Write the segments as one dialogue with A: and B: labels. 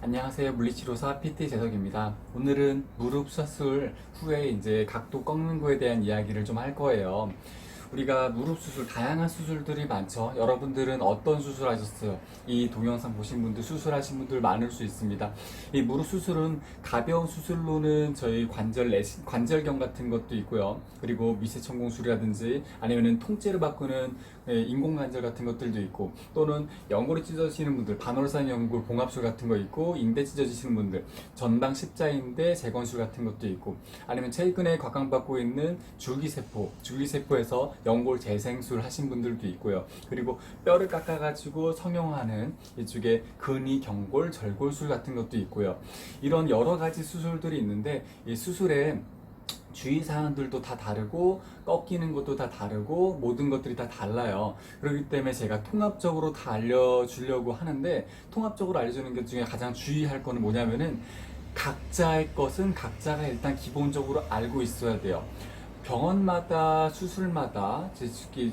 A: 안녕하세요. 물리치료사 PT 재석입니다. 오늘은 무릎 수술 후에 이제 각도 꺾는 거에 대한 이야기를 좀 할 거예요. 우리가 무릎 수술, 다양한 수술들이 많죠. 여러분들은 어떤 수술 하셨어요? 이 동영상 보신 분들, 수술하신 분들 많을 수 있습니다. 이 무릎 수술은 가벼운 수술로는 저희 관절경 같은 것도 있고요. 그리고 미세천공술이라든지 아니면은 통째로 바꾸는 인공관절 같은 것들도 있고, 또는 연골이 찢어지시는 분들, 반월상 연골 봉합술 같은 거 있고, 인대 찢어지시는 분들, 전방 십자인대 재건술 같은 것도 있고, 아니면 최근에 곽강받고 있는 줄기세포에서 연골 재생술 하신 분들도 있고요. 그리고 뼈를 깎아가지고 성형하는 이쪽에 근위, 경골, 절골술 같은 것도 있고요. 이런 여러 가지 수술들이 있는데, 이 수술에 주의사항들도 다 다르고 꺾이는 것도 다 다르고 모든 것들이 다 달라요. 그렇기 때문에 제가 통합적으로 다 알려주려고 하는데, 통합적으로 알려주는 것 중에 가장 주의할 거는 뭐냐면은 각자의 것은 각자가 일단 기본적으로 알고 있어야 돼요. 병원마다 수술마다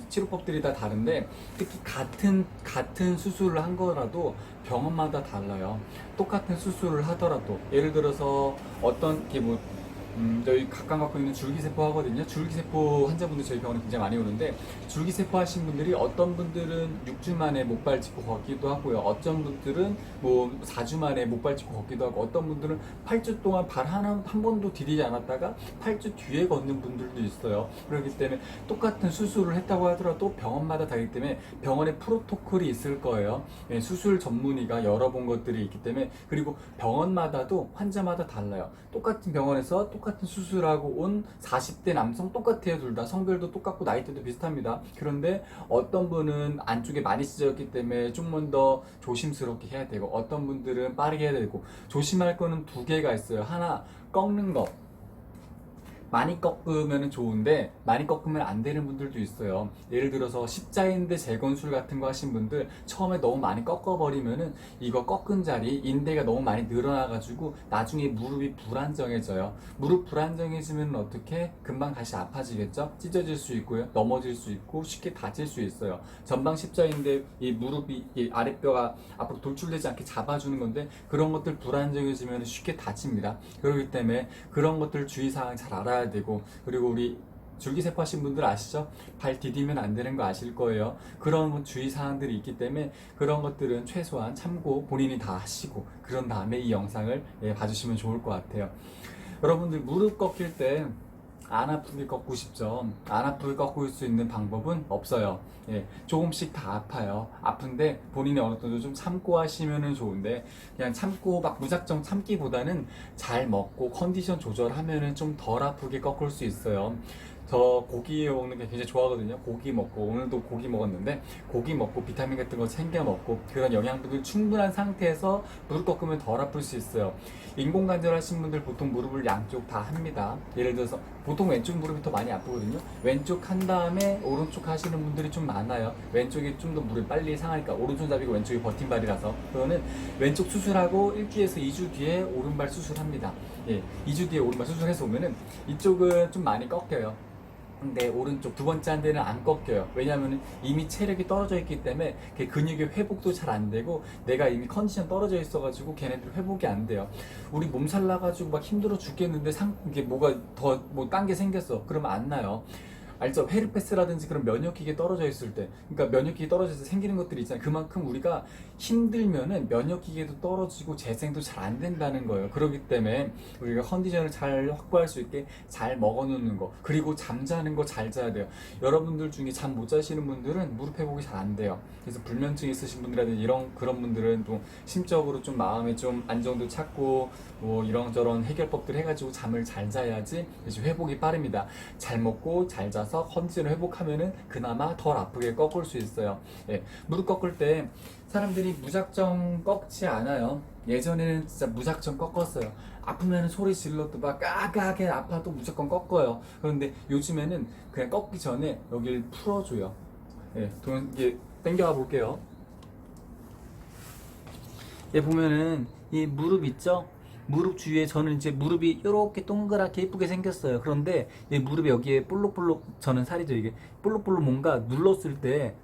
A: 치료법들이 다 다른데, 특히 같은 수술을 한 거라도 병원마다 달라요. 똑같은 수술을 하더라도 예를 들어서 어떤 게 저희 각각 갖고 있는 줄기세포 하거든요. 줄기세포 환자분들 저희 병원에 굉장히 많이 오는데, 줄기세포 하신 분들이 어떤 분들은 6주 만에 목발 짚고 걷기도 하고요. 어떤 분들은 뭐 4주 만에 목발 짚고 걷기도 하고, 어떤 분들은 8주 동안 발 한 번도 디디지 않았다가 8주 뒤에 걷는 분들도 있어요. 그렇기 때문에 똑같은 수술을 했다고 하더라도 병원마다 다르기 때문에 병원에 프로토콜이 있을 거예요. 수술 전문의가 열어본 것들이 있기 때문에. 그리고 병원마다도 환자마다 달라요. 똑같은 병원에서 똑같은 수술하고 온 40대 남성 똑같아요. 둘 다 성별도 똑같고 나이대도 비슷합니다. 그런데 어떤 분은 안쪽에 많이 찢어졌기 때문에 조금 더 조심스럽게 해야 되고, 어떤 분들은 빠르게 해야 되고. 조심할 거는 두 개가 있어요. 하나, 꺾는 거. 많이 꺾으면 좋은데 많이 꺾으면 안 되는 분들도 있어요. 예를 들어서 십자인대 재건술 같은 거 하신 분들, 처음에 너무 많이 꺾어버리면은 이거 꺾은 자리 인대가 너무 많이 늘어나가지고 나중에 무릎이 불안정해져요. 무릎 불안정해지면 어떻게? 금방 다시 아파지겠죠? 찢어질 수 있고요, 넘어질 수 있고, 쉽게 다칠 수 있어요. 전방 십자인대, 이 무릎이, 이 아랫뼈가 앞으로 돌출되지 않게 잡아주는 건데, 그런 것들 불안정해지면 쉽게 다칩니다. 그렇기 때문에 그런 것들 주의사항 잘 알아야 되고, 그리고 우리 줄기세포 하신 분들 아시죠? 발 디디면 안 되는 거 아실 거예요. 그런 주의사항들이 있기 때문에 그런 것들은 최소한 참고 본인이 다 하시고, 그런 다음에 이 영상을 봐주시면 좋을 것 같아요. 여러분들 무릎 꺾일 때 안 아프게 꺾고 싶죠? 안 아프게 꺾을 수 있는 방법은 없어요. 조금씩 다 아파요. 아픈데 본인이 어느 정도 좀 참고 하시면 좋은데, 그냥 참고 막 무작정 참기보다는 잘 먹고 컨디션 조절하면 좀 덜 아프게 꺾을 수 있어요. 저 고기 먹는 게 굉장히 좋아하거든요. 고기 먹고, 오늘도 고기 먹었는데, 고기 먹고 비타민 같은 거 챙겨 먹고 그런 영양분들 충분한 상태에서 무릎 꺾으면 덜 아플 수 있어요. 인공관절 하신 분들 보통 무릎을 양쪽 다 합니다. 예를 들어서 보통 왼쪽 무릎이 더 많이 아프거든요. 왼쪽 한 다음에 오른쪽 하시는 분들이 좀 많아요. 왼쪽이 좀 더 무릎이 빨리 상하니까. 오른손잡이고 왼쪽이 버팀발이라서. 그거는 왼쪽 수술하고 1주에서 2주 뒤에 오른발 수술합니다. 2주 뒤에 오른발 수술해서 오면은 이쪽은 좀 많이 꺾여요. 근데 오른쪽 두 번째 한 대는 안 꺾여요. 왜냐하면 이미 체력이 떨어져 있기 때문에 근육의 회복도 잘 안 되고, 내가 이미 컨디션 떨어져 있어가지고 걔네들 회복이 안 돼요. 우리 몸살 나가지고 막 힘들어 죽겠는데 이게 뭐가 더 뭐 딴 게 생겼어. 그러면 안 나요. 알죠? 헤르페스라든지 그런 면역기계 떨어져 있을 때, 그러니까 면역기계 떨어져서 생기는 것들이 있잖아요. 그만큼 우리가 힘들면은 면역기계도 떨어지고 재생도 잘 안 된다는 거예요. 그렇기 때문에 우리가 컨디션을 잘 확보할 수 있게 잘 먹어놓는 거, 그리고 잠자는 거 잘 자야 돼요. 여러분들 중에 잠 못 자시는 분들은 무릎 회복이 잘 안 돼요. 그래서 불면증 있으신 분들이라든지 그런 분들은 또 심적으로 좀 마음에 좀 안정도 찾고 뭐 이런저런 해결법들 해가지고 잠을 잘 자야지 회복이 빠릅니다. 잘 먹고 잘 자서 컨디션을 회복하면은 그나마 덜 아프게 꺾을 수 있어요. 무릎 꺾을 때 사람들이 무작정 꺾지 않아요. 예전에는 진짜 무작정 꺾었어요. 아프면 소리 질러도 막 까까하게 아파도 무조건 꺾어요. 그런데 요즘에는 그냥 꺾기 전에 여기를 풀어줘요. 이게 당겨가 볼게요. 보면은 이 무릎 있죠?
B: 무릎 주위에 저는 이제 무릎이 이렇게 동그랗게 예쁘게 생겼어요. 그런데 이 무릎에 여기에 볼록볼록 저는 살이죠. 이게 볼록볼록 뭔가 눌렀을 때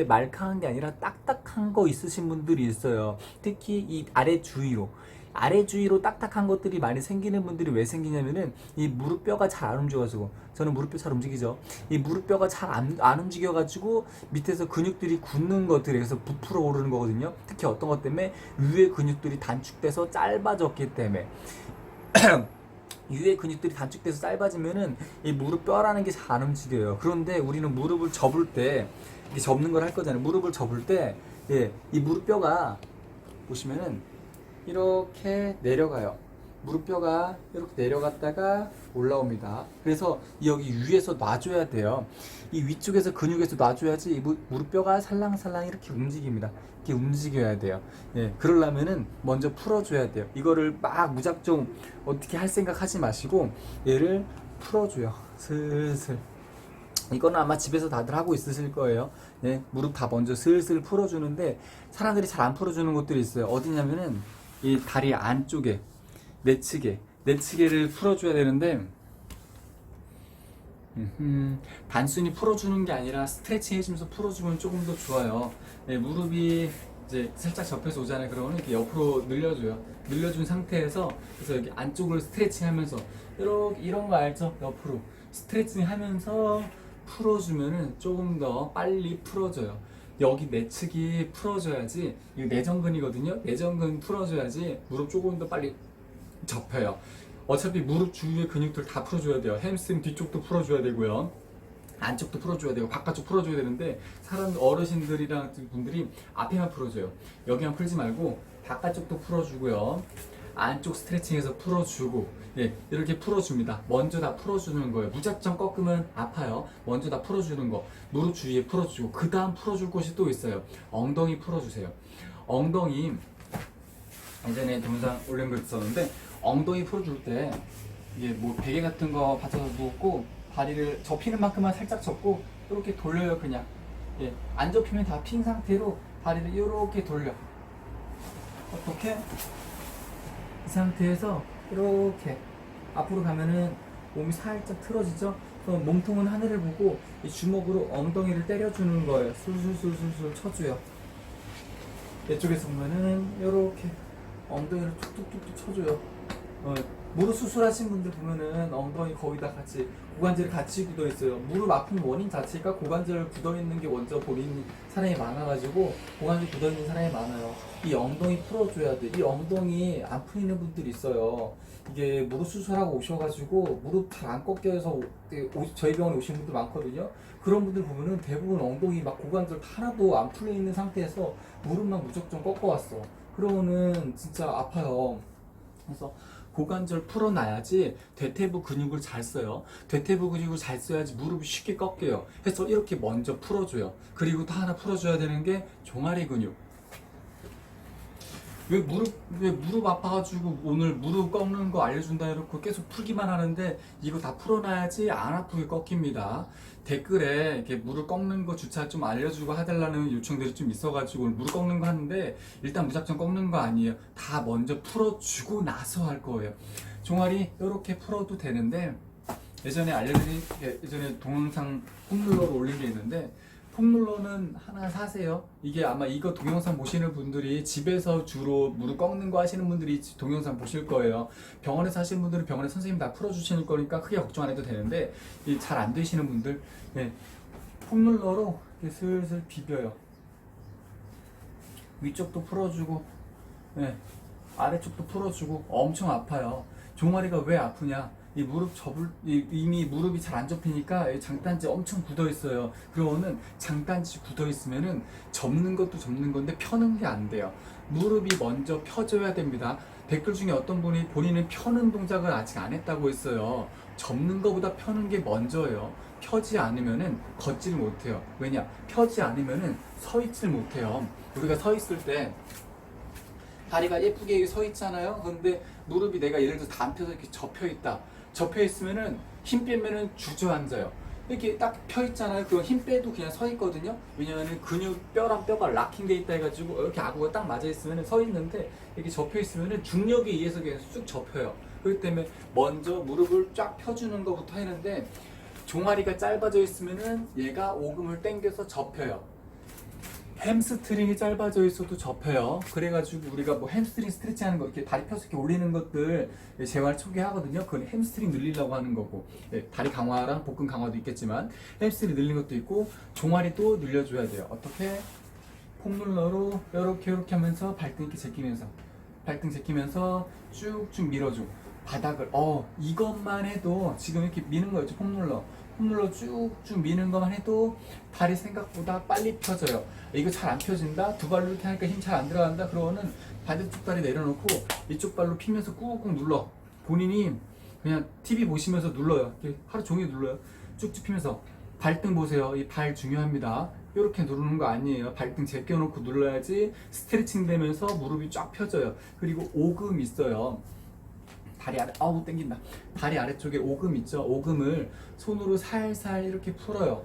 B: 말캉한 게 아니라 딱딱한 거 있으신 분들이 있어요. 특히 이 아래 주위로 딱딱한 것들이 많이 생기는 분들이 왜 생기냐면은 이 무릎뼈가 잘 안 움직여가지고 저는 무릎뼈 잘 움직이죠. 이 무릎뼈가 잘 안 움직여가지고 밑에서 근육들이 굳는 것들이 그래서 부풀어 오르는 거거든요. 특히 어떤 것 때문에 위에 근육들이 단축돼서 짧아졌기 때문에 위에 근육들이 단축돼서 짧아지면은 이 무릎뼈라는 게 잘 안 움직여요. 그런데 우리는 무릎을 접을 때 이렇게 접는 걸 할 거잖아요. 무릎을 접을 때 이 무릎뼈가 보시면은 이렇게 내려가요. 무릎뼈가 이렇게 내려갔다가 올라옵니다. 그래서 여기 위에서 놔줘야 돼요. 이 위쪽에서 근육에서 놔줘야지 이 무릎뼈가 살랑살랑 이렇게 움직입니다. 이렇게 움직여야 돼요. 그러려면은 먼저 풀어줘야 돼요. 이거를 막 무작정 어떻게 할 생각 하지 마시고 얘를 풀어줘요. 슬슬. 이거는 아마 집에서 다들 하고 있으실 거예요. 무릎 다 먼저 슬슬 풀어주는데 사람들이 잘 안 풀어주는 곳들이 있어요. 어디냐면은 이 다리 안쪽에 내치개를 풀어줘야 되는데 단순히 풀어주는 게 아니라 스트레칭 해주면서 풀어주면 조금 더 좋아요. 무릎이 이제 살짝 접혀서 오잖아요. 그러면 이렇게 옆으로 늘려줘요. 늘려준 상태에서 그래서 여기 안쪽을 스트레칭 하면서 이렇게 이런 거 알죠? 옆으로 스트레칭 하면서 풀어주면은 조금 더 빨리 풀어져요. 여기 내측이 풀어줘야지, 이거 내전근이거든요. 내전근 풀어줘야지 무릎 조금 더 빨리 접혀요. 어차피 무릎 주위의 근육들 다 풀어줘야 돼요. 햄스트링 뒤쪽도 풀어줘야 되고요. 안쪽도 풀어줘야 되고 바깥쪽 풀어줘야 되는데 사람 어르신들이랑 분들이 앞에만 풀어줘요. 여기만 풀지 말고 바깥쪽도 풀어주고요. 안쪽 스트레칭해서 풀어주고 이렇게 풀어줍니다. 먼저 다 풀어주는 거예요. 무작정 꺾으면 아파요. 먼저 다 풀어주는 거. 무릎 주위에 풀어주고 그 다음 풀어줄 곳이 또 있어요. 엉덩이 풀어주세요. 엉덩이 예전에 동영상 올린 거 있었는데 엉덩이 풀어줄 때 이게 뭐 베개 같은 거 받쳐서 누웠고 다리를 접히는 만큼만 살짝 접고 이렇게 돌려요. 그냥 안 접히면 다 핀 상태로 다리를 이렇게 돌려. 어떻게? 이 상태에서 이렇게 앞으로 가면은 몸이 살짝 틀어지죠? 그럼 몸통은 하늘을 보고 이 주먹으로 엉덩이를 때려주는 거예요. 술술술술술 쳐줘요. 이쪽에서 보면은 이렇게 엉덩이를 툭툭툭툭 쳐줘요. 무릎 수술하신 분들 보면은 엉덩이 거의 다 같이 고관절이 같이 굳어 있어요. 무릎 아픈 원인 자체가 고관절 굳어 있는 게 먼저 보이는 사람이 많아가지고 고관절 굳어 있는 사람이 많아요. 이 엉덩이 풀어줘야 돼. 이 엉덩이 안 풀리는 분들이 있어요. 이게 무릎 수술하고 오셔가지고 무릎 잘 안 꺾여서 저희 병원에 오신 분들 많거든요. 그런 분들 보면은 대부분 엉덩이 막 고관절 하나도 안 풀려 있는 상태에서 무릎만 무조건 꺾어왔어. 그러면은 진짜 아파요. 그래서 고관절 풀어놔야지 대퇴부 근육을 잘 써요. 대퇴부 근육을 잘 써야지 무릎이 쉽게 꺾여요. 그래서 이렇게 먼저 풀어줘요. 그리고 또 하나 풀어줘야 되는 게 종아리 근육. 왜 무릎 아파가지고 오늘 무릎 꺾는 거 알려준다 해놓고 계속 풀기만 하는데 이거 다 풀어놔야지 안 아프게 꺾입니다. 댓글에 이렇게 무릎 꺾는 거 주차 좀 알려주고 해달라는 요청들이 좀 있어가지고 오늘 무릎 꺾는 거 하는데 일단 무작정 꺾는 거 아니에요. 다 먼저 풀어주고 나서 할 거예요. 종아리 이렇게 풀어도 되는데 예전에 동영상 폼롤러로 올린 게 있는데 폼롤러는 하나 사세요. 이게 아마 이거 동영상 보시는 분들이 집에서 주로 무릎 꺾는 거 하시는 분들이 동영상 보실 거예요. 병원에서 하시는 분들은 병원에 선생님 다 풀어주시는 거니까 크게 걱정 안 해도 되는데 잘 안 되시는 분들 폼롤러로 이렇게 슬슬 비벼요. 위쪽도 풀어주고 아래쪽도 풀어주고 엄청 아파요. 종아리가 왜 아프냐? 이미 무릎이 잘 안 접히니까 장단지 엄청 굳어 있어요. 그러면은 장단지 굳어 있으면은 접는 것도 접는 건데 펴는 게 안 돼요. 무릎이 먼저 펴줘야 됩니다. 댓글 중에 어떤 분이 본인은 펴는 동작을 아직 안 했다고 했어요. 접는 것보다 펴는 게 먼저예요. 펴지 않으면은 걷지를 못해요. 왜냐? 펴지 않으면은 서 있질 못해요. 우리가 서 있을 때 다리가 예쁘게 서 있잖아요. 근데 무릎이 내가 예를 들어서 다 안 펴서 이렇게 접혀 있다. 접혀 있으면은 힘 빼면은 주저앉아요. 이렇게 딱 펴 있잖아요. 그럼 힘 빼도 그냥 서 있거든요. 왜냐면은 근육 뼈랑 뼈가 락킹돼 있다 해가지고 이렇게 아구가 딱 맞아 있으면은 서 있는데 이렇게 접혀 있으면은 중력에 의해서 그냥 쑥 접혀요. 그렇기 때문에 먼저 무릎을 쫙 펴주는 것부터 하는데 종아리가 짧아져 있으면은 얘가 오금을 당겨서 접혀요. 햄스트링이 짧아져 있어도 접혀요. 그래가지고 우리가 뭐 햄스트링 스트레칭 하는 거 이렇게 다리 펴서 이렇게 올리는 것들 재활 초기 하거든요. 그건 햄스트링 늘리려고 하는 거고 다리 강화랑 복근 강화도 있겠지만 햄스트링 늘리는 것도 있고 종아리도 늘려줘야 돼요. 어떻게? 폼롤러로 이렇게 하면서 발등 이렇게 제끼면서 발등 제끼면서 쭉쭉 밀어줘. 바닥을 이것만 해도 지금 이렇게 미는 거였죠. 폼롤러 쭉쭉 미는 것만 해도 다리 생각보다 빨리 펴져요. 이거 잘 안 펴진다? 두 발로 이렇게 하니까 힘 잘 안 들어간다? 그러면은 반대쪽 다리 내려놓고 이쪽 발로 피면서 꾹꾹 눌러. 본인이 그냥 TV 보시면서 눌러요. 이렇게 하루 종일 눌러요. 쭉쭉 피면서. 발등 보세요. 이 발 중요합니다. 이렇게 누르는 거 아니에요. 발등 제껴놓고 눌러야지 스트레칭 되면서 무릎이 쫙 펴져요. 그리고 오금 있어요. 다리 아래, 땡긴다. 다리 아래쪽에 오금 있죠? 오금을 손으로 살살 이렇게 풀어요.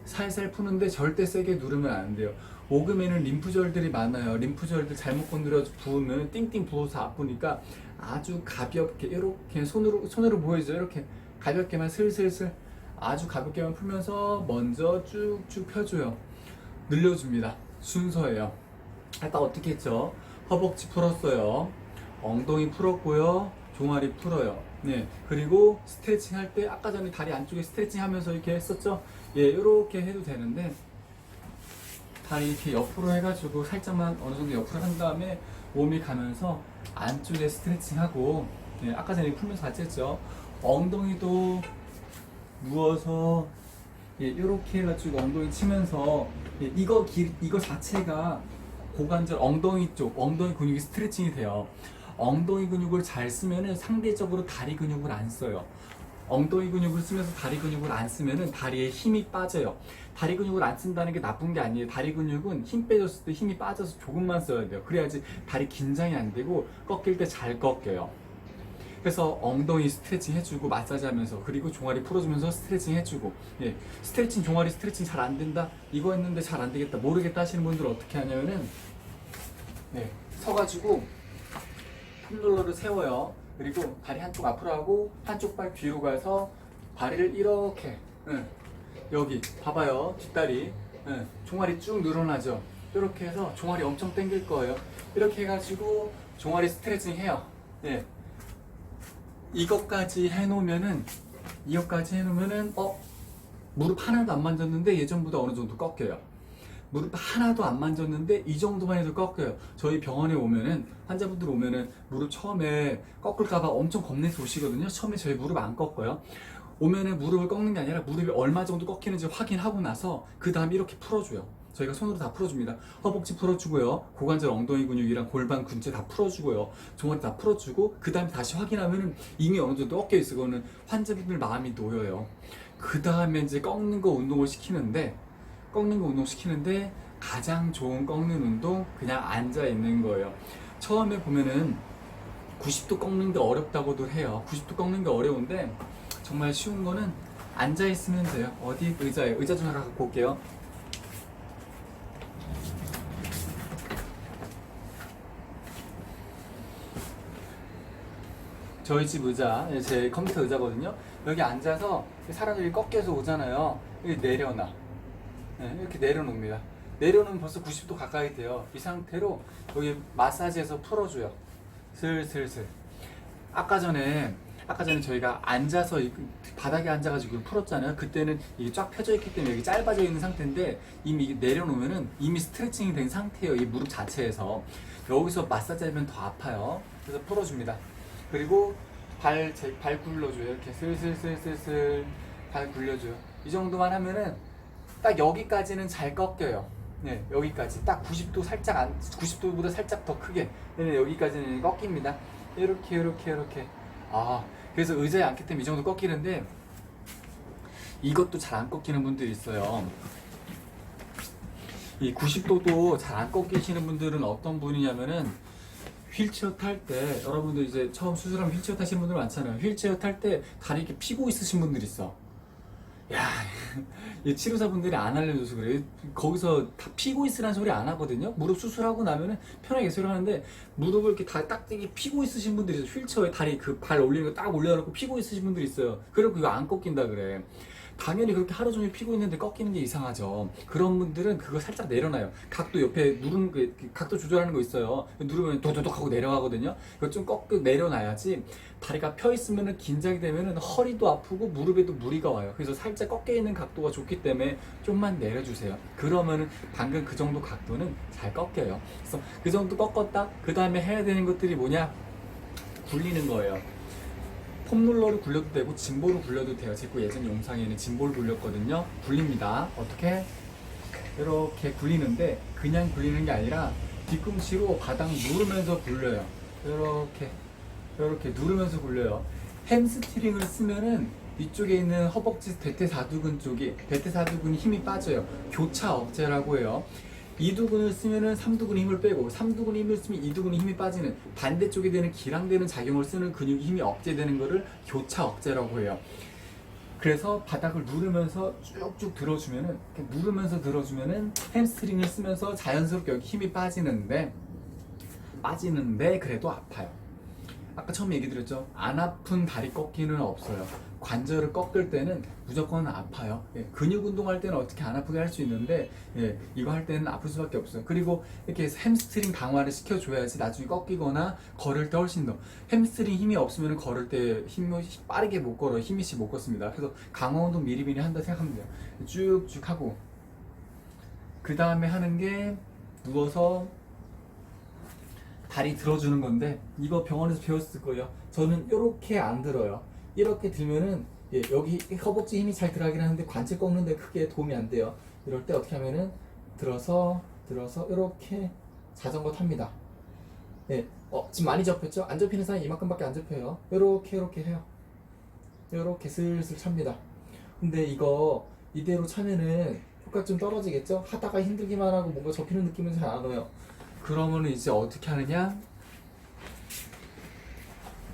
B: 살살 푸는데 절대 세게 누르면 안 돼요. 오금에는 림프절들이 많아요. 림프절들 잘못 건드려서 부으면 띵띵 부어서 아프니까 아주 가볍게 이렇게 손으로 보여줘. 이렇게 가볍게만 슬슬슬 아주 가볍게만 풀면서 먼저 쭉쭉 펴줘요. 늘려줍니다. 순서예요. 아까 어떻게 했죠? 허벅지 풀었어요. 엉덩이 풀었고요. 종아리 풀어요. 네. 그리고 스트레칭 할 때 아까 전에 다리 안쪽에 스트레칭 하면서 이렇게 했었죠? 예, 이렇게 해도 되는데 다리 이렇게 옆으로 해가지고 살짝만 어느 정도 옆으로 한 다음에 몸이 가면서 안쪽에 스트레칭 하고 예, 아까 전에 풀면서 같이 했죠? 엉덩이도 누워서 예, 이렇게 해가지고 엉덩이 치면서 예, 이거 자체가 고관절 엉덩이 쪽 엉덩이 근육이 스트레칭이 돼요. 엉덩이 근육을 잘 쓰면은 상대적으로 다리 근육을 안 써요. 엉덩이 근육을 쓰면서 다리 근육을 안 쓰면은 다리에 힘이 빠져요. 다리 근육을 안 쓴다는 게 나쁜 게 아니에요. 다리 근육은 힘 빼줬을 때 힘이 빠져서 조금만 써야 돼요. 그래야지 다리 긴장이 안 되고 꺾일 때 잘 꺾여요. 그래서 엉덩이 스트레칭 해주고 마사지 하면서 그리고 종아리 풀어주면서 스트레칭 해주고 예, 스트레칭 종아리 스트레칭 잘 안 된다 이거 했는데 잘 안 되겠다 모르겠다 하시는 분들은 어떻게 하냐면은 네, 서가지고 폼롤러를 세워요. 그리고 다리 한쪽 앞으로 하고 한쪽 발 뒤로 가서 다리를 이렇게 여기 봐봐요. 뒷다리 종아리 쭉 늘어나죠. 이렇게 해서 종아리 엄청 당길 거예요. 이렇게 해가지고 종아리 스트레칭 해요. 예. 이것까지 해놓으면은 무릎 하나도 안 만졌는데 예전보다 어느 정도 꺾여요. 무릎 하나도 안 만졌는데 이 정도만 해도 꺾여요. 저희 병원에 오면은 환자분들 오면은 무릎 처음에 꺾을까봐 엄청 겁내서 오시거든요. 처음에 저희 무릎 안 꺾어요. 오면은 무릎을 꺾는 게 아니라 무릎이 얼마 정도 꺾이는지 확인하고 나서 그 다음에 이렇게 풀어줘요. 저희가 손으로 다 풀어줍니다. 허벅지 풀어주고요. 고관절 엉덩이 근육이랑 골반 근체 다 풀어주고요. 종아리 다 풀어주고 그 다음에 다시 확인하면은 이미 어느 정도 꺾여 있어. 그거는 환자분들 마음이 놓여요. 그 다음에 이제 꺾는 거 운동을 시키는데 가장 좋은 꺾는 운동 그냥 앉아 있는 거예요. 처음에 보면은 90도 꺾는 게 어렵다고도 해요. 90도 꺾는 게 어려운데 정말 쉬운 거는 앉아 있으면 돼요. 어디 의자에 의자 좀 하나 갖고 올게요. 저희 집 의자, 제 컴퓨터 의자거든요. 여기 앉아서 사람들이 꺾여서 오잖아요. 여기 내려놔. 이렇게 내려놓습니다. 내려놓으면 벌써 90도 가까이 돼요. 이 상태로 여기 마사지해서 풀어줘요. 슬슬슬. 아까 전에 저희가 앉아서 바닥에 앉아가지고 풀었잖아요. 그때는 이게 쫙 펴져 있기 때문에 여기 짧아져 있는 상태인데 이미 내려놓으면은 이미 스트레칭이 된 상태예요. 이 무릎 자체에서. 여기서 마사지 하면 더 아파요. 그래서 풀어줍니다. 그리고 발 굴려줘요. 이렇게 슬슬슬슬슬 발 굴려줘요. 이 정도만 하면은 딱 여기까지는 잘 꺾여요. 네, 여기까지 딱 90도 90도보다 살짝 더 크게. 네, 여기까지는 꺾입니다. 이렇게. 그래서 의자에 앉기 때문에 이 정도 꺾이는데 이것도 잘 안 꺾이는 분들이 있어요. 이 90도도 잘 안 꺾이시는 분들은 어떤 분이냐면은 휠체어 탈 때 여러분들 이제 처음 수술하면 휠체어 타시는 분들 많잖아요. 휠체어 탈 때 다리 이렇게 피고 있으신 분들 있어. 야, 이 치료사분들이 안 알려줘서 그래. 거기서 다 피고 있으라는 소리 안 하거든요. 무릎 수술하고 나면은 편하게 계속 하는데 무릎을 이렇게 다 딱딱이 피고 있으신 분들이 있어요. 휠체어에 다리 그 발 올리는 거 딱 올려놓고 피고 있으신 분들이 있어요. 그리고 이거 안 꺾인다 그래. 당연히 그렇게 하루 종일 피고 있는데 꺾이는 게 이상하죠. 그런 분들은 그거 살짝 내려놔요. 각도 옆에 누르는 그 각도 조절하는 거 있어요. 누르면 도도독 하고 내려가거든요. 이거 좀 내려놔야지. 다리가 펴 있으면 긴장이 되면 허리도 아프고 무릎에도 무리가 와요. 그래서 살짝 꺾여 있는 각도가 좋기 때문에 좀만 내려주세요. 그러면은 방금 그 정도 각도는 잘 꺾여요. 그래서 그 정도 꺾었다. 그 다음에 해야 되는 것들이 뭐냐? 굴리는 거예요. 폼롤러를 굴려도 되고 짐볼을 굴려도 돼요. 제거 예전 영상에는 짐볼 굴렸거든요. 굴립니다. 어떻게? 이렇게 굴리는데 그냥 굴리는 게 아니라 뒤꿈치로 바닥 누르면서 굴려요. 이렇게 누르면서 굴려요. 햄스트링을 쓰면은 이쪽에 있는 허벅지 대퇴사두근 쪽이 대퇴사두근이 힘이 빠져요. 교차 억제라고 해요. 이두근을 쓰면은 삼두근의 힘을 빼고 삼두근의 힘을 쓰면 이두근의 힘이 빠지는 반대쪽에 되는 기랑되는 작용을 쓰는 근육의 힘이 억제되는 거를 교차 억제라고 해요. 그래서 바닥을 누르면서 쭉쭉 들어주면은 이렇게 누르면서 들어주면은 햄스트링을 쓰면서 자연스럽게 여기 힘이 빠지는데 그래도 아파요. 아까 처음에 얘기 드렸죠. 안 아픈 다리 꺾기는 없어요. 관절을 꺾을 때는 무조건 아파요. 예, 근육 운동할 때는 어떻게 안 아프게 할 수 있는데 이거 할 때는 아플 수밖에 없어요. 그리고 이렇게 햄스트링 강화를 시켜줘야지 나중에 꺾이거나 걸을 때 훨씬 더. 햄스트링 힘이 없으면 걸을 때 힘이 빠르게 못 걸어요. 힘이 못 걷습니다. 그래서 강화 운동 미리미리 한다 생각하면 돼요. 쭉쭉 하고 그 다음에 하는 게 누워서 다리 들어주는 건데 이거 병원에서 배웠을 거예요. 저는 이렇게 안 들어요. 이렇게 들면은 여기 허벅지 힘이 잘 들어가긴 하는데 관절 꺾는데 크게 도움이 안 돼요. 이럴 때 어떻게 하면은 들어서 이렇게 자전거 탑니다. 지금 많이 접혔죠? 안 접히는 사람이 이만큼밖에 안 접혀요. 이렇게 해요. 이렇게 슬슬 찹니다. 근데 이거 이대로 차면은 효과 좀 떨어지겠죠? 하다가 힘들기만 하고 뭔가 접히는 느낌은 잘 안 와요. 그러면 이제 어떻게 하느냐?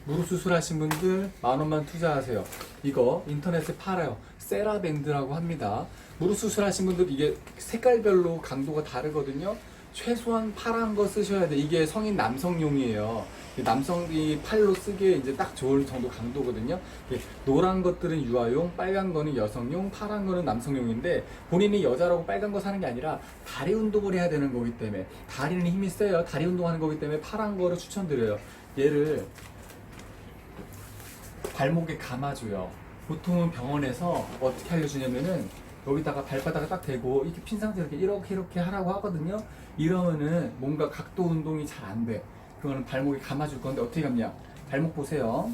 B: 무릎 수술하신 분들 10,000원만 투자하세요. 이거 인터넷에 팔아요. 세라밴드라고 합니다. 무릎 수술하신 분들 이게 색깔별로 강도가 다르거든요. 최소한 파란 거 쓰셔야 돼. 이게 성인 남성용이에요. 남성이 팔로 쓰기에 이제 딱 좋을 정도 강도거든요. 노란 것들은 유아용, 빨간 거는 여성용, 파란 거는 남성용인데 본인이 여자라고 빨간 거 사는 게 아니라 다리 운동을 해야 되는 거기 때문에 다리는 힘이 세요. 다리 운동하는 거기 때문에 파란 거를 추천드려요. 얘를 발목에 감아줘요. 보통은 병원에서 어떻게 알려주냐면은 여기다가 발바닥을 딱 대고 이렇게 핀 상태로 이렇게 하라고 하거든요. 이러면은 뭔가 각도 운동이 잘 안 돼. 그거는 발목에 감아줄 건데 어떻게 감냐? 발목 보세요.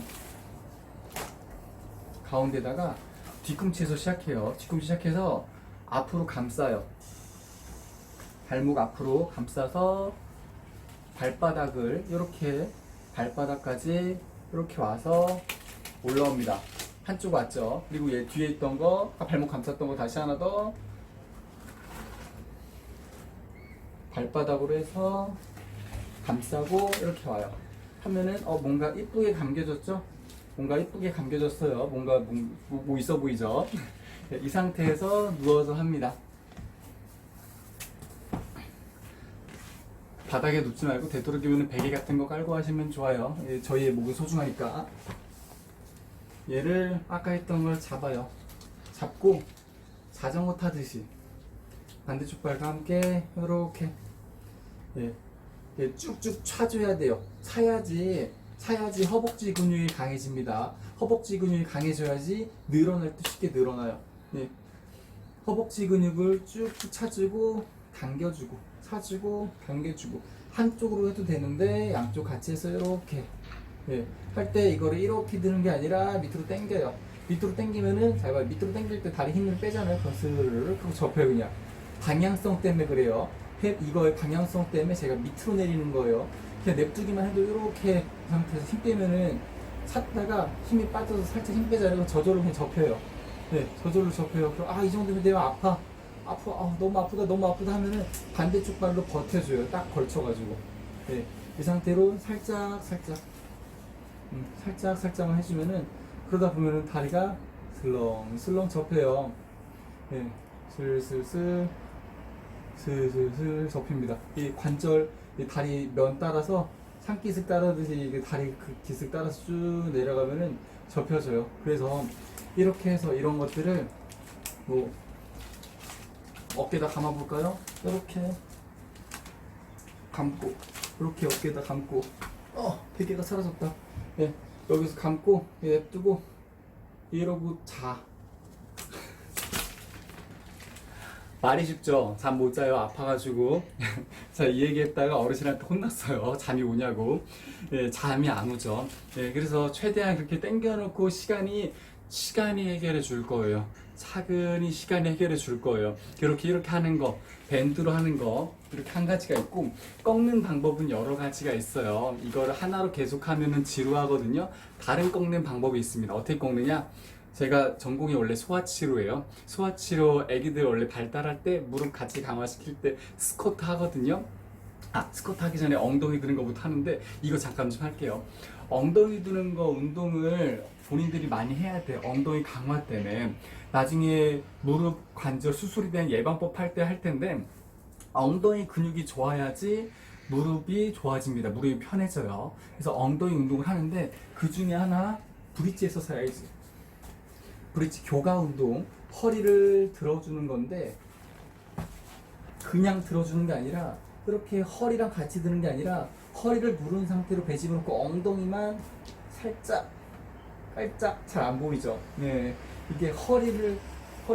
B: 가운데다가 뒤꿈치에서 시작해요. 뒤꿈치 시작해서 앞으로 감싸요. 발목 앞으로 감싸서 발바닥을 이렇게 발바닥까지 이렇게 와서 올라옵니다. 한쪽 왔죠. 그리고 얘 뒤에 있던 거, 발목 감쌌던 거 다시 하나 더 발바닥으로 해서 감싸고 이렇게 와요. 하면은 뭔가 이쁘게 감겨졌죠? 뭔가 이쁘게 감겨졌어요. 뭔가 뭐 있어 보이죠? 이 상태에서 누워서 합니다. 바닥에 눕지 말고 되도록이면 베개 같은 거 깔고 하시면 좋아요. 저희의 목은 소중하니까. 얘를 아까 했던 걸 잡아요. 잡고 자전거 타듯이 반대쪽 발과 함께 이렇게 쭉쭉 차줘야 돼요. 차야지 허벅지 근육이 강해집니다. 허벅지 근육이 강해져야지 늘어날 때 쉽게 늘어나요. 허벅지 근육을 쭉쭉 차주고 당겨주고 차주고 당겨주고 한쪽으로 해도 되는데 양쪽 같이 해서 이렇게 할 때 이거를 이렇게 드는 게 아니라 밑으로 당겨요. 밑으로 당기면은 잘 봐요. 밑으로 당길 때 다리 힘을 빼잖아요. 거스르르 그리고 접혀요. 그냥 방향성 때문에 그래요. 이거의 방향성 때문에 제가 밑으로 내리는 거예요. 그냥 냅두기만 해도 이렇게 그 상태에서 힘 빼면은 찼다가 힘이 빠져서 살짝 힘 빼자고 저절로 그냥 접혀요. 저절로 접혀요. 그럼 이 정도면 내가 아파 너무 아프다 하면은 반대쪽 발로 버텨줘요. 딱 걸쳐가지고 이 상태로 살짝만 해주면은 그러다 보면은 다리가 슬렁슬렁 접혀요. 예, 슬슬슬 접힙니다. 이 관절, 이 다리 면 따라서 산기슭 따라듯이 이게 다리 그 기슭 따라서 쭉 내려가면은 접혀져요. 그래서 이렇게 해서 이런 것들을 뭐 어깨에다 감아볼까요? 이렇게 감고, 이렇게 어깨에다 감고, 베개가 사라졌다. 예, 여기서 감고, 냅두고, 이러고 자. 말이 쉽죠? 잠 못 자요. 아파가지고. 자, 이 얘기했다가 어르신한테 혼났어요. 잠이 오냐고. 예, 잠이 안 오죠. 예, 그래서 최대한 그렇게 당겨놓고 시간이 해결해 줄 거예요. 차근히 시간이 해결해 줄 거예요. 이렇게 하는 거, 밴드로 하는 거, 이렇게 한 가지가 있고, 꺾는 방법은 여러 가지가 있어요. 이거를 하나로 계속하면은 지루하거든요. 다른 꺾는 방법이 있습니다. 어떻게 꺾느냐? 제가 전공이 원래 소아치료예요. 소아치료 애기들 원래 발달할 때 무릎 같이 강화시킬 때 스쿼트 하거든요. 스쿼트 하기 전에 엉덩이 드는 거부터 하는데 이거 잠깐 좀 할게요. 엉덩이 드는 거 운동을 본인들이 많이 해야 돼요. 엉덩이 강화 때문에. 나중에 무릎 관절 수술에 대한 예방법 할 때 할 텐데 엉덩이 근육이 좋아야지 무릎이 좋아집니다. 무릎이 편해져요. 그래서 엉덩이 운동을 하는데 그 중에 하나 브릿지에서 해야지. 브릿지 교가 운동, 허리를 들어주는 건데 그냥 들어주는 게 아니라 이렇게 허리랑 같이 드는 게 아니라 허리를 누른 상태로 배집어 놓고 엉덩이만 살짝 잘 안 보이죠? 네, 이게 허리에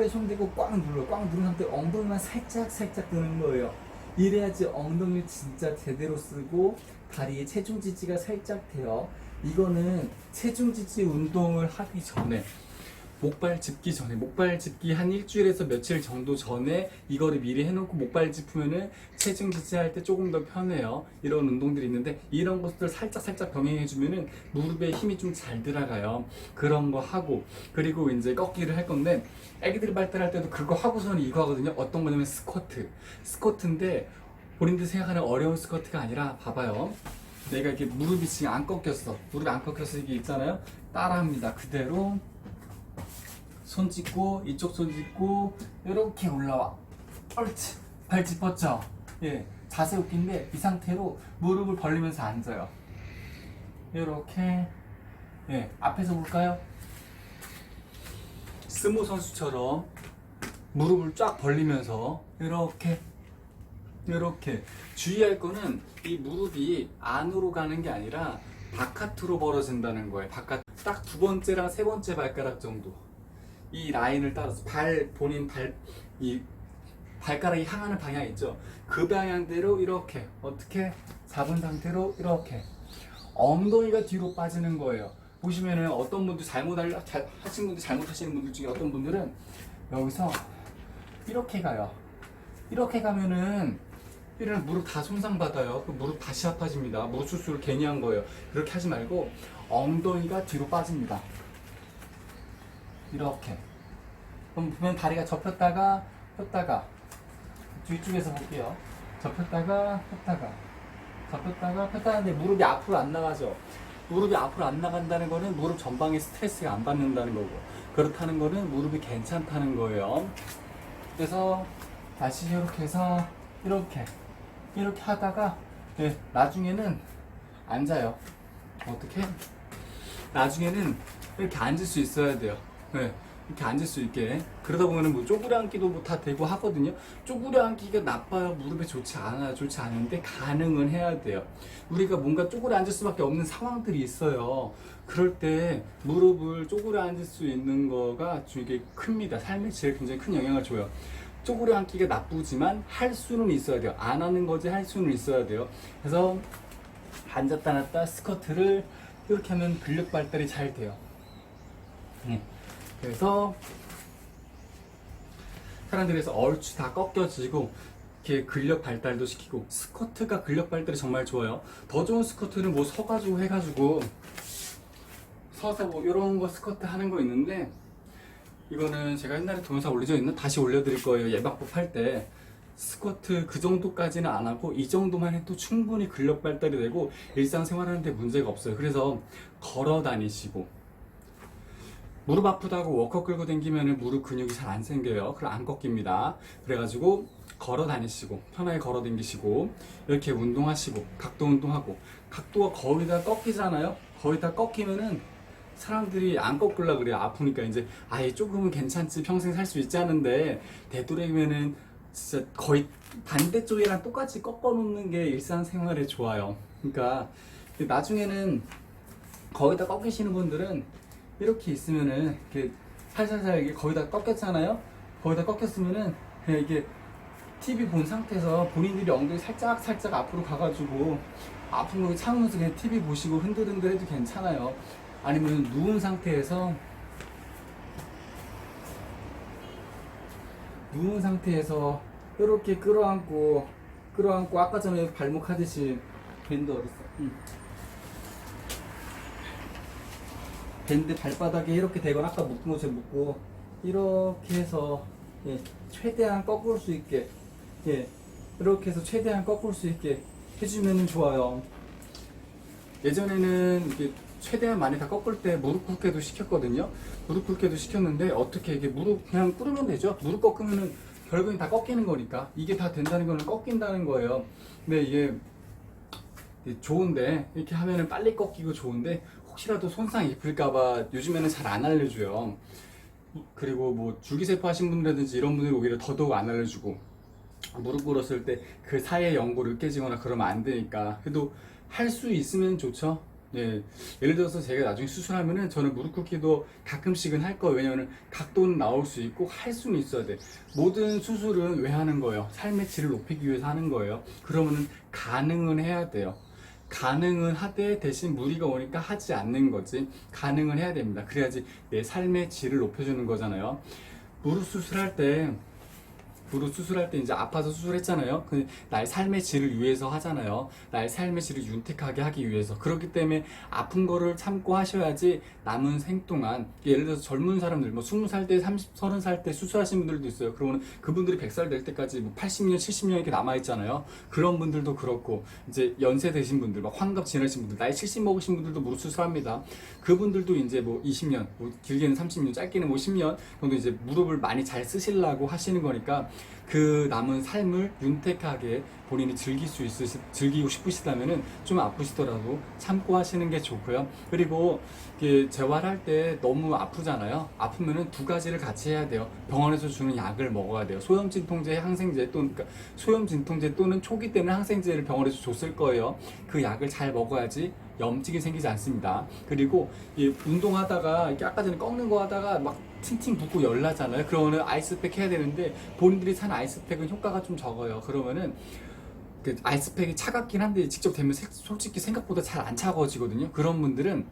B: 손 대고 꽉 누른 상태로 엉덩이만 살짝 드는 거예요. 이래야지 엉덩이를 진짜 제대로 쓰고 다리에 체중 지지가 살짝 돼요. 이거는 체중 지지 운동을 하기 전에 목발 짚기 한 일주일에서 며칠 정도 전에 이거를 미리 해놓고 목발 짚으면은 체중 지지할 때 조금 더 편해요. 이런 운동들이 있는데 이런 것들 살짝 병행해주면은 무릎에 힘이 좀 잘 들어가요. 그런 거 하고 그리고 이제 꺾기를 할 건데 애기들이 발달할 때도 그거 하고서는 이거 하거든요. 어떤 거냐면 스쿼트인데 본인들 생각하는 어려운 스쿼트가 아니라 봐봐요. 내가 이렇게 무릎이 지금 안 꺾였어. 이게 있잖아요. 따라합니다. 그대로 손 짚고 이쪽 손 짚고 이렇게 올라와. 옳지. 발 짚었죠? 예. 자세 웃긴데 이 상태로 무릎을 벌리면서 앉아요. 이렇게. 예. 앞에서 볼까요? 스모 선수처럼 무릎을 쫙 벌리면서 이렇게 주의할 거는 이 무릎이 안으로 가는 게 아니라 바깥으로 벌어진다는 거예요. 딱 두 번째랑 세 번째 발가락 정도. 이 라인을 따라서 이 발가락이 향하는 방향 있죠. 그 방향대로 이렇게 어떻게 잡은 상태로 이렇게 엉덩이가 뒤로 빠지는 거예요. 보시면은 어떤 분들 잘못하시는 분들 중에 어떤 분들은 여기서 이렇게 가요. 이렇게 가면은 이런 무릎 다 손상받아요. 그 무릎 다시 아파집니다. 무릎 수술을 괜히 한 거예요. 그렇게 하지 말고 엉덩이가 뒤로 빠집니다. 이렇게. 그럼 보면 다리가 접혔다가 폈다가 뒤쪽에서 볼게요. 접혔다가 폈다는데 무릎이 앞으로 안 나가죠. 무릎이 앞으로 안 나간다는 거는 무릎 전방에 스트레스가 안 받는다는 거고 그렇다는 거는 무릎이 괜찮다는 거예요. 그래서 다시 이렇게 해서 이렇게 하다가 나중에는 앉아요. 어떻게? 나중에는 이렇게 앉을 수 있어야 돼요. 이렇게 앉을 수 있게. 그러다 보면은 뭐 쪼그려 앉기도 뭐 다 되고 하거든요. 쪼그려 앉기가 나빠요. 무릎에 좋지 않은데 가능은 해야 돼요. 우리가 뭔가 쪼그려 앉을 수밖에 없는 상황들이 있어요. 그럴 때 무릎을 쪼그려 앉을 수 있는 거가 이게 큽니다. 삶의 질에 굉장히 큰 영향을 줘요. 쪼그려 앉기가 나쁘지만 할 수는 있어야 돼요. 안 하는 거지 할 수는 있어야 돼요. 그래서 앉았다 놨다 스쿼트를 이렇게 하면 근력 발달이 잘 돼요. 그래서 사람들에서 얼추 다 꺾여지고 이렇게 근력 발달도 시키고 스쿼트가 근력 발달이 정말 좋아요. 더 좋은 스쿼트는 뭐 서가지고 해가지고 서서 뭐 이런 거 스쿼트 하는 거 있는데 이거는 제가 옛날에 동영상 올려져 있나? 다시 올려드릴 거예요. 예방법 할 때 스쿼트 그 정도까지는 안 하고 이 정도만 해도 충분히 근력 발달이 되고 일상생활 하는데 문제가 없어요. 그래서 걸어 다니시고
A: 무릎 아프다고 워커 끌고 다니면은 무릎 근육이 잘 안 생겨요. 그럼 안 꺾입니다. 그래가지고 걸어 다니시고 편하게 걸어 다니시고 이렇게 운동하시고 각도 운동하고 각도가 거의 다 꺾이잖아요. 거의 다 꺾이면은 사람들이 안 꺾으려 그래요. 아프니까 이제 아예 조금은 괜찮지 평생 살 수 있지 하는데 되도록이면은 진짜 거의 반대쪽이랑 똑같이 꺾어 놓는 게 일상생활에 좋아요. 그러니까 나중에는 거의 다 꺾이시는 분들은 이렇게 있으면은 이렇게 살살살 이게 거의 다 꺾였잖아요. 거의 다 꺾였으면은 그냥 이게 TV 본 상태에서 본인들이 엉덩이 살짝 살짝 앞으로 가가지고 아픈 거 참으면서 그냥 TV 보시고 흔들흔들 해도 괜찮아요. 아니면 누운 상태에서 이렇게 끌어안고 아까 전에 발목 하듯이 밴드 어딨어? 밴드 발바닥에 이렇게 대거나 아까 묶은 것처럼 묶고 이렇게 해서 예, 최대한 꺾을 수 있게 예, 이렇게 해서 최대한 꺾을 수 있게 해주면 좋아요. 예전에는 이게 최대한 많이 다 꺾을 때 무릎 꿇게도 시켰거든요. 무릎 꿇게도 시켰는데 어떻게 이게 무릎 그냥 꿇으면 되죠. 무릎 꺾으면은 결국엔 다 꺾이는 거니까 이게 다 된다는 거는 꺾인다는 거예요. 근데 이게 좋은데 이렇게 하면은 빨리 꺾이고 좋은데 혹시라도 손상 입을까봐 요즘에는 잘 안 알려줘요. 그리고 뭐 줄기세포 하신 분이라든지 이런 분들이 오히려 더더욱 안 알려주고 무릎 꿇었을 때 그 사이에 연골 으깨지거나 그러면 안 되니까 그래도 할 수 있으면 좋죠. 예. 예를 들어서 제가 나중에 수술하면은 저는 무릎 꿇기도 가끔씩은 할 거예요. 왜냐면 각도는 나올 수 있고 할 수는 있어야 돼. 모든 수술은 왜 하는 거예요? 삶의 질을 높이기 위해서 하는 거예요. 그러면은 가능은 해야 돼요. 가능은 하되 대신 무리가 오니까 하지 않는 거지. 가능은 해야 됩니다. 그래야지 내 삶의 질을 높여주는 거잖아요. 무릎 수술할 때 이제 아파서 수술했잖아요. 나의 삶의 질을 위해서 하잖아요. 나의 삶의 질을 윤택하게 하기 위해서. 그렇기 때문에 아픈 거를 참고 하셔야지 남은 생 동안 예를 들어서 젊은 사람들 뭐 20살 때 30살 때 수술하신 분들도 있어요. 그러면 그분들이 100살 될 때까지 뭐 80년 70년 이렇게 남아있잖아요. 그런 분들도 그렇고 이제 연세 되신 분들 막 환갑 지나신 분들 나이 70 먹으신 분들도 무릎 수술합니다. 그분들도 이제 뭐 20년 뭐 길게는 30년 짧게는 뭐 10년 정도 이제 무릎을 많이 잘 쓰시려고 하시는 거니까 그 남은 삶을 윤택하게 본인이 즐기고 싶으시다면은 좀 아프시더라도 참고 하시는 게 좋고요. 그리고 재활할 때 너무 아프잖아요. 아프면은 두 가지를 같이 해야 돼요. 병원에서 주는 약을 먹어야 돼요. 소염진통제, 항생제 또는 그러니까 소염진통제 또는 초기 때는 항생제를 병원에서 줬을 거예요. 그 약을 잘 먹어야지 염증이 생기지 않습니다. 그리고 운동하다가 이렇게 아까 전에 꺾는 거 하다가 막 팅팅 붓고 열나잖아요. 그러면은 아이스팩 해야 되는데 본인들이 산 아이스팩은 효과가 좀 적어요. 그러면은 그 아이스팩이 차갑긴 한데 직접 되면 솔직히 생각보다 잘 안 차가워지거든요. 그런 분들은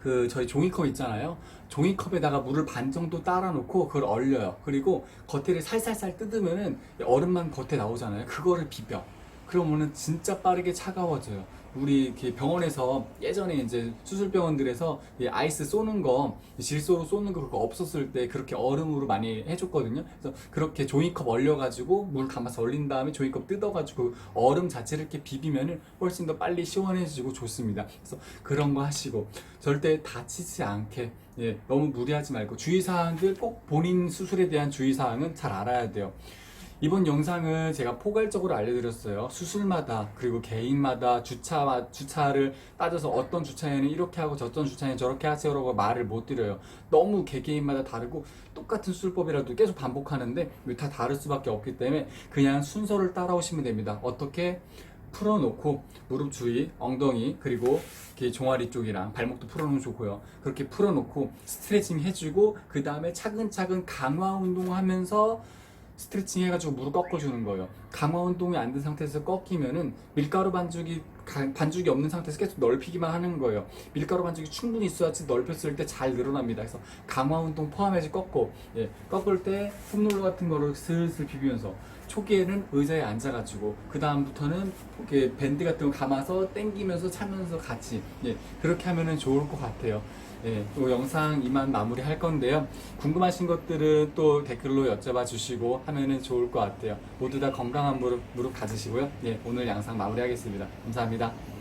A: 그 저희 종이컵 있잖아요. 종이컵에다가 물을 반 정도 따라 놓고 그걸 얼려요. 그리고 겉에를 살살살 뜯으면은 얼음만 겉에 나오잖아요. 그거를 비벼. 그러면은 진짜 빠르게 차가워져요. 우리 이렇게 병원에서 예전에 이제 수술병원들에서 이 아이스 쏘는 거, 질소로 쏘는 거 그거 없었을 때 그렇게 얼음으로 많이 해줬거든요. 그래서 그렇게 종이컵 얼려가지고 물 감아서 얼린 다음에 종이컵 뜯어가지고 얼음 자체를 이렇게 비비면은 훨씬 더 빨리 시원해지고 좋습니다. 그래서 그런 거 하시고 절대 다치지 않게 너무 무리하지 말고 주의사항들 꼭 본인 수술에 대한 주의사항은 잘 알아야 돼요. 이번 영상은 제가 포괄적으로 알려드렸어요. 수술마다 그리고 개인마다 주차를 따져서 어떤 주차에는 이렇게 하고 저떤 주차에는 저렇게 하세요라고 말을 못 드려요. 너무 개개인마다 다르고 똑같은 수술법이라도 계속 반복하는데 다 다를 수밖에 없기 때문에 그냥 순서를 따라오시면 됩니다. 어떻게? 풀어놓고 무릎 주위, 엉덩이 그리고 이렇게 종아리 쪽이랑 발목도 풀어놓으면 좋고요. 그렇게 풀어놓고 스트레칭 해주고 그 다음에 차근차근 강화 운동하면서 스트레칭 해가지고 무릎 꺾어주는 거예요. 강화 운동이 안 된 상태에서 꺾이면은 밀가루 반죽이 없는 상태에서 계속 넓히기만 하는 거예요. 밀가루 반죽이 충분히 있어야지 넓혔을 때 잘 늘어납니다. 그래서 강화 운동 포함해서 꺾을 때 폼롤러 같은 거를 슬슬 비비면서 초기에는 의자에 앉아가지고 그 다음부터는 이렇게 밴드 같은 거 감아서 당기면서 차면서 같이 그렇게 하면은 좋을 것 같아요. 또 영상 이만 마무리 할 건데요. 궁금하신 것들은 또 댓글로 여쭤봐 주시고 하면은 좋을 것 같아요. 모두 다 건강한 무릎 가지시고요. 오늘 영상 마무리하겠습니다. 감사합니다.